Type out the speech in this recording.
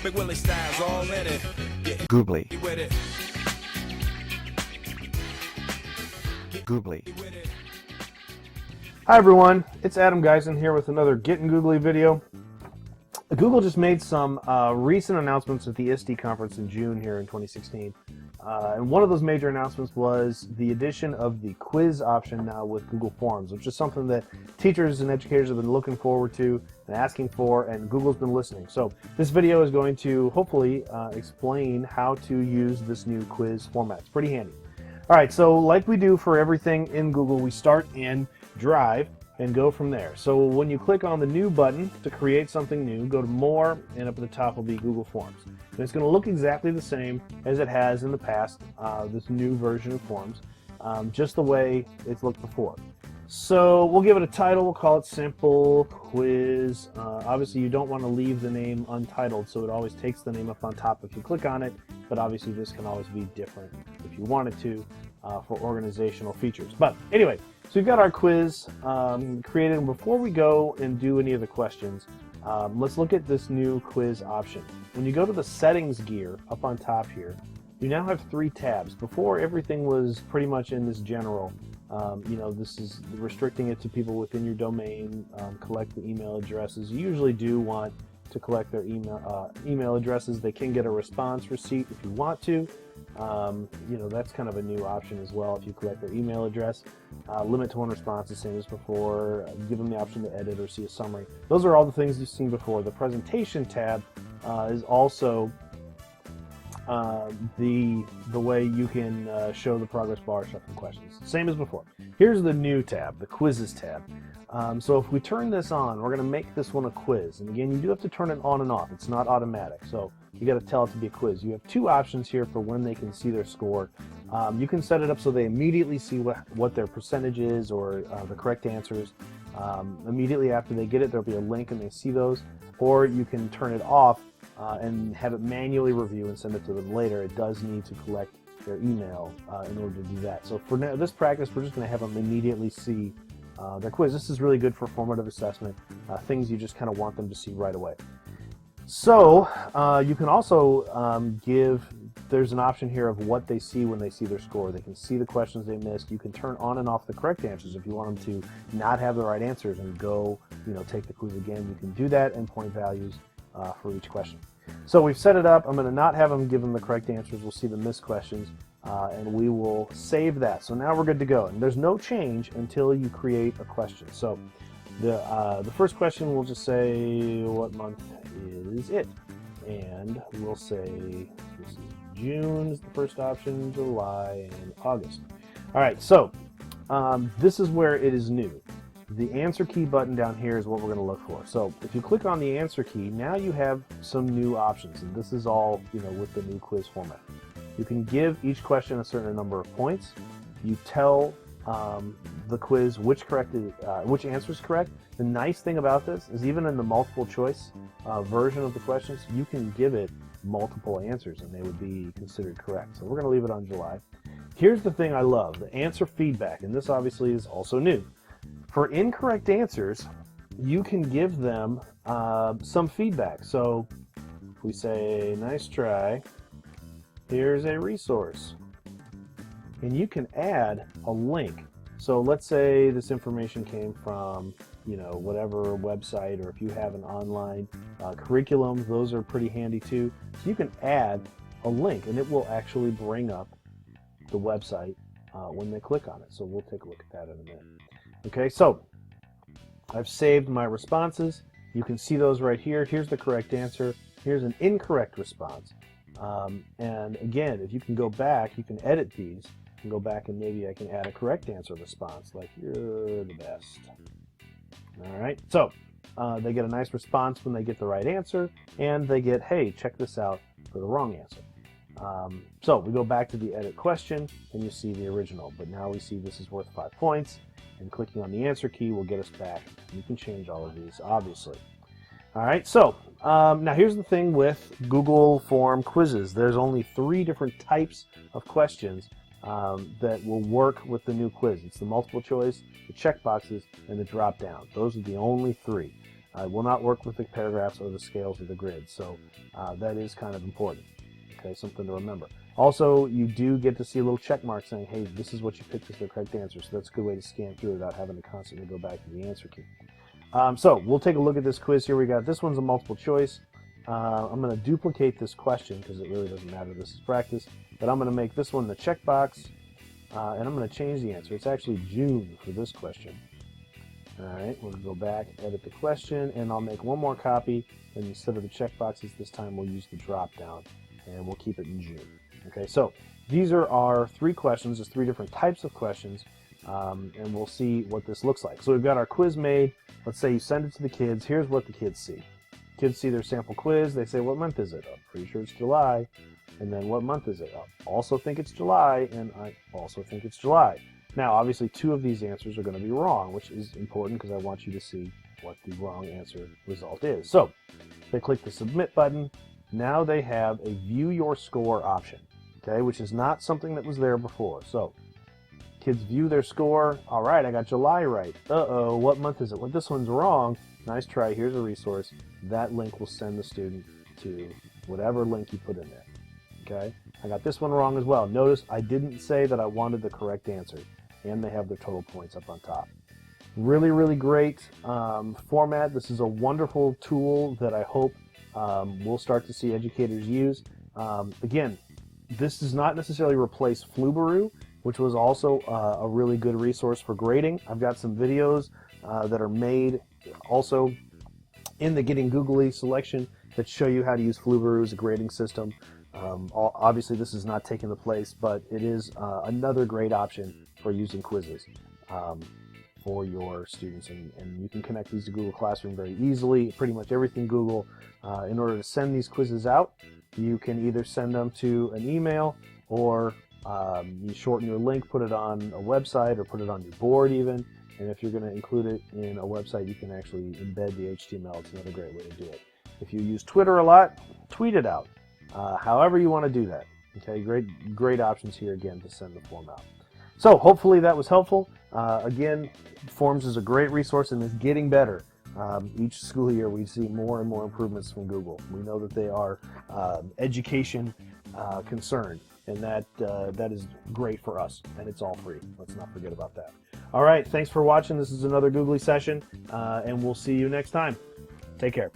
McWillie style's all in it. Getting Googly. with it. Googly. Hi everyone, it's Adam Geisen here with another Getting Googly video. Google just made some recent announcements at the ISTE conference in June here in 2016. And one of those major announcements was the addition of the quiz option now with Google Forms, which is something that teachers and educators have been looking forward to and asking for, and Google's been listening. So this video is going to hopefully explain how to use this new quiz format. It's pretty handy. All right, so like we do for everything in Google, we start in Drive and go from there. So when you click on the new button to create something new, go to More, and up at the top will be Google Forms. And it's going to look exactly the same as it has in the past, this new version of Forms, just the way it's looked before. So we'll give it a title. We'll call it Simple Quiz. Obviously, you don't want to leave the name untitled, so it always takes the name up on top if you click on it, but obviously this can always be different if you wanted to for organizational features. But anyway, so we've got our quiz created, and before we go and do any of the questions, let's look at this new quiz option. When you go to the settings gear up on top here, you now have 3 tabs. Before, everything was pretty much in this general. This is restricting it to people within your domain, collect the email addresses. You usually do want to collect their email addresses. They can get a response receipt if you want to. That's kind of a new option as well. If you collect their email address, limit to 1 response, the same as before. Give them the option to edit or see a summary. Those are all the things you've seen before. The presentation tab is also the way you can show the progress bar, shuffle questions. Same as before. Here's the new tab, the quizzes tab. So if we turn this on, we're going to make this one a quiz. And again, you do have to turn it on and off. It's not automatic. So you got to tell it to be a quiz. You have 2 options here for when they can see their score. You can set it up so they immediately see what their percentage is or the correct answers. Immediately after they get it, there'll be a link and they see those. Or you can turn it off and have it manually review and send it to them later. It does need to collect their email in order to do that. So for now, this practice, we're just going to have them immediately see their quiz. This is really good for formative assessment, things you just kind of want them to see right away. So you can also there's an option here of what they see when they see their score. They can see the questions they missed. You can turn on and off the correct answers if you want them to not have the right answers and go, take the quiz again. You can do that and point values for each question. So we've set it up. I'm going to not have them give them the correct answers. We'll see the missed questions, and we will save that. So now we're good to go. And there's no change until you create a question. So the first question will just say, what month is it? And we'll say this is June is the first option, July, and August. All right, so this is where it is new. The answer key button down here is what we're going to look for. So if you click on the answer key, now you have some new options, and this is all with the new quiz format. You can give each question a certain number of points. You tell the quiz which answer is correct. The nice thing about this is even in the multiple choice version of the questions, you can give it multiple answers and they would be considered correct. So we're going to leave it on July. Here's the thing I love, the answer feedback, and this obviously is also new. For incorrect answers, you can give them some feedback. So if we say, nice try, here's a resource. And you can add a link. So let's say this information came from, whatever website, or if you have an online curriculum, those are pretty handy too. So you can add a link and it will actually bring up the website when they click on it. So we'll take a look at that in a minute. Okay, so I've saved my responses. You can see those right here. Here's the correct answer. Here's an incorrect response. And again, if you can go back, you can edit these and go back and maybe I can add a correct answer response, like you're the best. All right, so they get a nice response when they get the right answer, and they get, hey, check this out for the wrong answer. So we go back to the edit question and you see the original, but now we see this is worth 5 points, and clicking on the answer key will get us back. You can change all of these, obviously. All right, so now here's the thing with Google Form quizzes. There's only 3 different types of questions that will work with the new quiz. It's the multiple choice, the check boxes, and the drop down. Those are the only 3. I will not work with the paragraphs or the scales or the grids, so that is kind of important. Okay, something to remember. Also, you do get to see a little check mark saying, hey, this is what you picked as the correct answer, so that's a good way to scan through without having to constantly go back to the answer key. So we'll take a look at this quiz here. We got this one's a multiple choice. I'm going to duplicate this question because it really doesn't matter. This is practice. But I'm going to make this one the checkbox, and I'm going to change the answer. It's actually June for this question. All right, we'll go back, edit the question, and I'll make one more copy. And instead of the checkboxes this time, we'll use the drop down, and we'll keep it in June. Okay, so these are our 3 questions. There's 3 different types of questions, and we'll see what this looks like. So we've got our quiz made. Let's say you send it to the kids. Here's what the kids see. Kids see their sample quiz. They say, what month is it? I'm pretty sure it's July. And then what month is it? I also think it's July, and I also think it's July. Now, obviously, 2 of these answers are going to be wrong, which is important because I want you to see what the wrong answer result is. So they click the submit button. Now they have a view your score option, okay, which is not something that was there before. So kids view their score. All right, I got July right. Uh-oh, what month is it? Well, this one's wrong. Nice try. Here's a resource. That link will send the student to whatever link you put in there. Okay, I got this one wrong as well. Notice I didn't say that I wanted the correct answer, and they have their total points up on top. Really, really great format. This is a wonderful tool that I hope we'll start to see educators use. Again, this does not necessarily replace Flubaroo, which was also a really good resource for grading. I've got some videos that are made also in the Getting Googly selection that show you how to use Flubaroo as a grading system. Obviously, this is not taking the place, but it is another great option for using quizzes for your students, and you can connect these to Google Classroom very easily. Pretty much everything Google. In order to send these quizzes out, you can either send them to an email, or you shorten your link, put it on a website, or put it on your board even. And if you're going to include it in a website, you can actually embed the HTML. It's another great way to do it. If you use Twitter a lot, tweet it out. However you want to do that. Okay, great options here again to send the form out. So hopefully that was helpful. Again, Forms is a great resource and is getting better. Each school year we see more and more improvements from Google. We know that they are education concerned, and that is great for us, and it's all free. Let's not forget about that. All right, thanks for watching. This is another Googly session, and we'll see you next time. Take care.